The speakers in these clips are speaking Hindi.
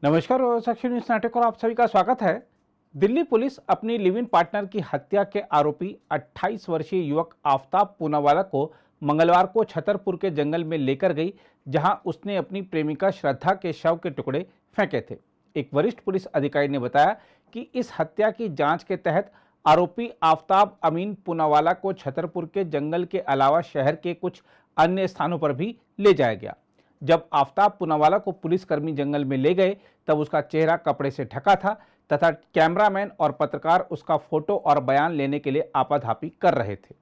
नमस्कार और साक्षी न्यूज नाटक और आप सभी का स्वागत है। दिल्ली पुलिस अपनी लिव इन पार्टनर की हत्या के आरोपी 28 वर्षीय युवक आफताब पूनावाला को मंगलवार को छतरपुर के जंगल में लेकर गई, जहां उसने अपनी प्रेमिका श्रद्धा के शव के टुकड़े फेंके थे। एक वरिष्ठ पुलिस अधिकारी ने बताया कि इस हत्या की जांच के तहत आरोपी आफताब अमीन पूनावाला को छतरपुर के जंगल के अलावा शहर के कुछ अन्य स्थानों पर भी ले जाया गया। जब आफताब पूनावाला को पुलिसकर्मी जंगल में ले गए तब उसका चेहरा कपड़े से ढका था तथा कैमरामैन और पत्रकार उसका फोटो और बयान लेने के लिए आपाधापी कर रहे थे।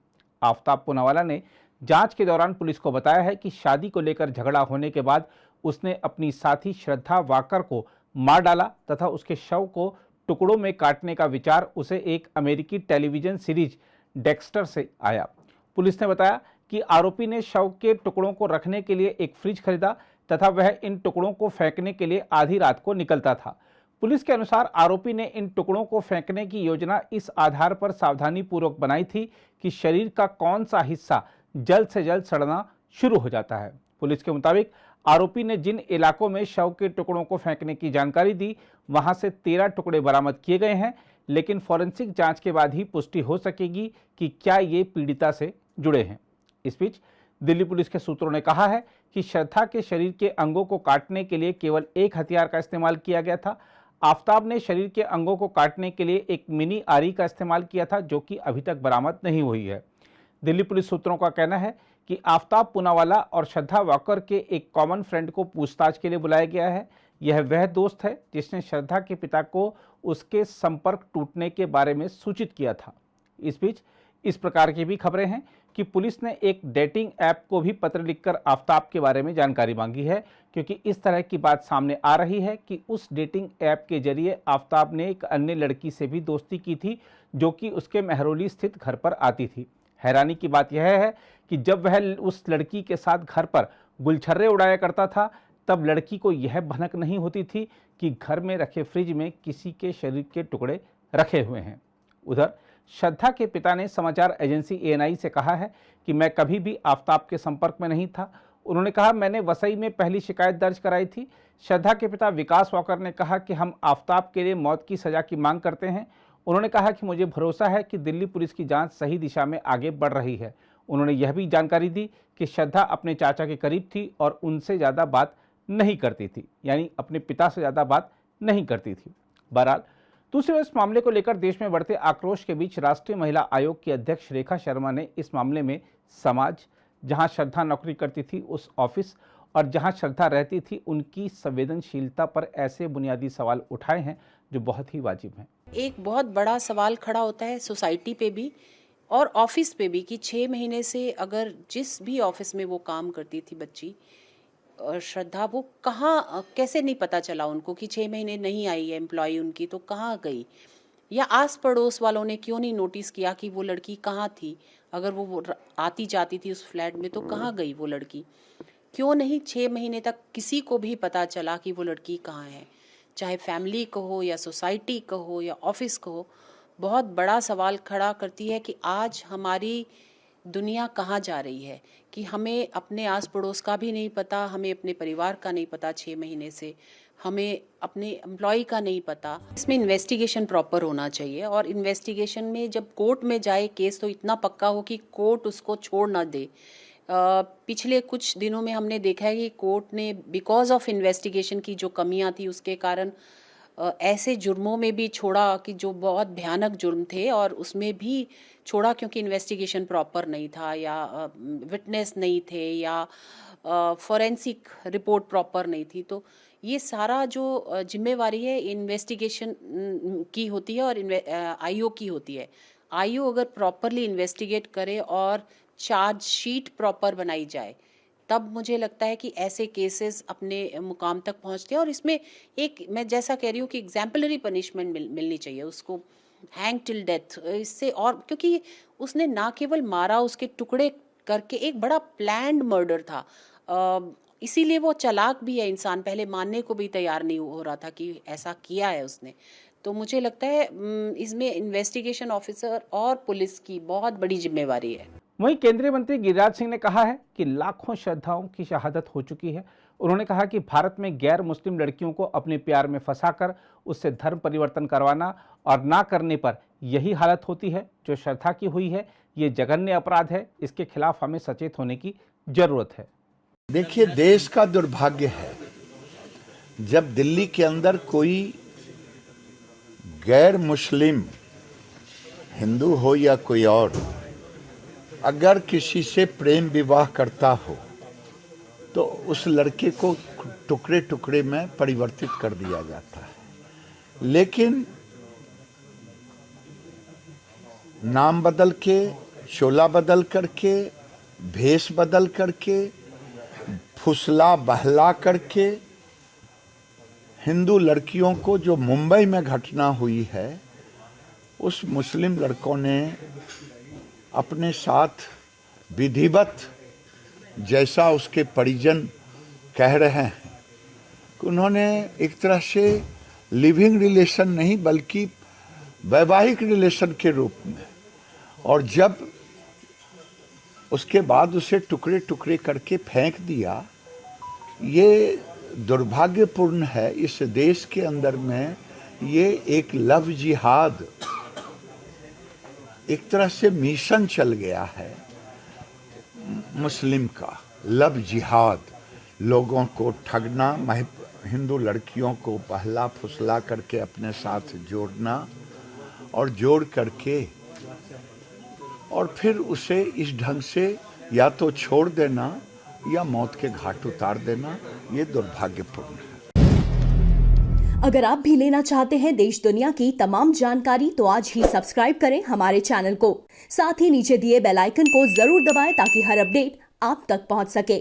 आफताब पूनावाला ने जांच के दौरान पुलिस को बताया है कि शादी को लेकर झगड़ा होने के बाद उसने अपनी साथी श्रद्धा वाकर को मार डाला तथा उसके शव को टुकड़ों में काटने का विचार उसे एक अमेरिकी टेलीविजन सीरीज डेक्स्टर से आया। पुलिस ने बताया कि आरोपी ने शव के टुकड़ों को रखने के लिए एक फ्रिज खरीदा तथा वह इन टुकड़ों को फेंकने के लिए आधी रात को निकलता था। पुलिस के अनुसार आरोपी ने इन टुकड़ों को फेंकने की योजना इस आधार पर सावधानीपूर्वक बनाई थी कि शरीर का कौन सा हिस्सा जल्द से जल्द सड़ना शुरू हो जाता है। पुलिस के मुताबिक आरोपी ने जिन इलाकों में शव के टुकड़ों को फेंकने की जानकारी दी, वहां से 13 टुकड़े बरामद किए गए हैं, लेकिन फॉरेंसिक जांच के बाद ही पुष्टि हो सकेगी कि क्या ये पीड़िता से जुड़े हैं। इस बीच दिल्ली पुलिस के सूत्रों ने कहा है कि श्रद्धा के शरीर के अंगों को काटने के लिए केवल एक हथियार का इस्तेमाल किया गया था। आफताब ने शरीर के अंगों को काटने के लिए एक मिनी आरी का इस्तेमाल किया था, जो कि अभी तक बरामद नहीं हुई है। दिल्ली पुलिस सूत्रों का कहना है कि आफताब पूनावाला और श्रद्धा वाकर के एक कॉमन फ्रेंड को पूछताछ के लिए बुलाया गया है। यह वह दोस्त है जिसने श्रद्धा के पिता को उसके संपर्क टूटने के बारे में सूचित किया था। इस बीच इस प्रकार की भी खबरें हैं कि पुलिस ने एक डेटिंग ऐप को भी पत्र लिखकर आफताब के बारे में जानकारी मांगी है, क्योंकि इस तरह की बात सामने आ रही है कि उस डेटिंग ऐप के जरिए आफताब ने एक अन्य लड़की से भी दोस्ती की थी, जो कि उसके महरौली स्थित घर पर आती थी। हैरानी की बात यह है कि जब वह उस लड़की के साथ घर पर गुलछर्रे उड़ाया करता था, तब लड़की को यह भनक नहीं होती थी कि घर में रखे फ्रिज में किसी के शरीर के टुकड़े रखे हुए हैं। उधर श्रद्धा के पिता ने समाचार एजेंसी एएनआई से कहा है कि मैं कभी भी आफताब के संपर्क में नहीं था। उन्होंने कहा, मैंने वसई में पहली शिकायत दर्ज कराई थी। श्रद्धा के पिता विकास वॉकर ने कहा कि हम आफताब के लिए मौत की सजा की मांग करते हैं। उन्होंने कहा कि मुझे भरोसा है कि दिल्ली पुलिस की जांच सही दिशा में आगे बढ़ रही है। उन्होंने यह भी जानकारी दी कि श्रद्धा अपने चाचा के करीब थी और उनसे ज़्यादा बात नहीं करती थी, यानी अपने पिता से ज़्यादा बात नहीं करती थी। बहरहाल दूसरी ओर इस मामले को लेकर देश में बढ़ते आक्रोश के बीच राष्ट्रीय महिला आयोग की अध्यक्ष रेखा शर्मा ने इस मामले में समाज, जहां श्रद्धा नौकरी करती थी उस ऑफिस और जहां श्रद्धा रहती थी, उनकी संवेदनशीलता पर ऐसे बुनियादी सवाल उठाए हैं जो बहुत ही वाजिब हैं। एक बहुत बड़ा सवाल खड़ा होता है सोसाइटी पे भी और ऑफिस पे भी कि 6 महीने से अगर जिस भी ऑफिस में वो काम करती थी बच्ची श्रद्धा, वो कहाँ कैसे नहीं पता चला उनको कि 6 महीने नहीं आई है एम्प्लॉय उनकी, तो कहाँ गई? या आस पड़ोस वालों ने क्यों नहीं नोटिस किया कि वो लड़की कहाँ थी? अगर वो आती जाती थी उस फ्लैट में तो कहाँ गई वो लड़की? क्यों नहीं 6 महीने तक किसी को भी पता चला कि वो लड़की कहाँ है? चाहे फैमिली को हो या सोसाइटी को हो या ऑफिस को हो, बहुत बड़ा सवाल खड़ा करती है कि आज हमारी दुनिया कहाँ जा रही है, कि हमें अपने आस पड़ोस का भी नहीं पता, हमें अपने परिवार का नहीं पता 6 महीने से, हमें अपने एम्प्लॉय का नहीं पता। इसमें इन्वेस्टिगेशन प्रॉपर होना चाहिए और इन्वेस्टिगेशन में जब कोर्ट में जाए केस तो इतना पक्का हो कि कोर्ट उसको छोड़ ना दे। पिछले कुछ दिनों में हमने देखा है कि कोर्ट ने बिकॉज ऑफ इन्वेस्टिगेशन की जो कमियां थी उसके कारण ऐसे जुर्मों में भी छोड़ा कि जो बहुत भयानक जुर्म थे, और उसमें भी छोड़ा क्योंकि इन्वेस्टिगेशन प्रॉपर नहीं था या विटनेस नहीं थे या फॉरेंसिक रिपोर्ट प्रॉपर नहीं थी। तो ये सारा जो जिम्मेवारी है इन्वेस्टिगेशन की होती है और आईओ की होती है। आईओ अगर प्रॉपरली इन्वेस्टिगेट करे और चार्जशीट प्रॉपर बनाई जाए, तब मुझे लगता है कि ऐसे केसेस अपने मुकाम तक पहुंचते हैं। और इसमें एक मैं जैसा कह रही हूँ कि एग्जाम्पलरी पनिशमेंट मिलनी चाहिए उसको, हैंग टिल डेथ। इससे और क्योंकि उसने ना केवल मारा, उसके टुकड़े करके एक बड़ा प्लान्ड मर्डर था। इसीलिए वो चालाक भी है इंसान, पहले मानने को भी तैयार नहीं हो रहा था कि ऐसा किया है उसने। तो मुझे लगता है इसमें इन्वेस्टिगेशन ऑफिसर और पुलिस की बहुत बड़ी जिम्मेवारी है। वहीं केंद्रीय मंत्री गिरिराज सिंह ने कहा है कि लाखों श्रद्धाओं की शहादत हो चुकी है। उन्होंने कहा कि भारत में गैर मुस्लिम लड़कियों को अपने प्यार में फंसाकर उससे धर्म परिवर्तन करवाना और ना करने पर यही हालत होती है जो श्रद्धा की हुई है। ये जघन्य अपराध है, इसके खिलाफ हमें सचेत होने की जरूरत है। देखिए, देश का दुर्भाग्य है जब दिल्ली के अंदर कोई गैर मुस्लिम, हिंदू हो या कोई और, अगर किसी से प्रेम विवाह करता हो तो उस लड़के को टुकड़े टुकड़े में परिवर्तित कर दिया जाता है। लेकिन नाम बदल के, शोला बदल करके, भेष बदल करके, फुसला बहला करके हिंदू लड़कियों को, जो मुंबई में घटना हुई है, उस मुस्लिम लड़कों ने अपने साथ विधिवत, जैसा उसके परिजन कह रहे हैं कि उन्होंने एक तरह से लिविंग रिलेशन नहीं बल्कि वैवाहिक रिलेशन के रूप में, और जब उसके बाद उसे टुकड़े टुकड़े करके फेंक दिया, ये दुर्भाग्यपूर्ण है। इस देश के अंदर में ये एक लव जिहाद, एक तरह से मिशन चल गया है मुस्लिम का, लव जिहाद, लोगों को ठगना, हिंदू लड़कियों को बहला फुसला करके अपने साथ जोड़ना और जोड़ करके और फिर उसे इस ढंग से या तो छोड़ देना या मौत के घाट उतार देना, ये दुर्भाग्यपूर्ण है। अगर आप भी लेना चाहते हैं देश दुनिया की तमाम जानकारी तो आज ही सब्सक्राइब करें हमारे चैनल को। साथ ही नीचे दिए बेल आइकन को जरूर दबाएं ताकि हर अपडेट आप तक पहुंच सके।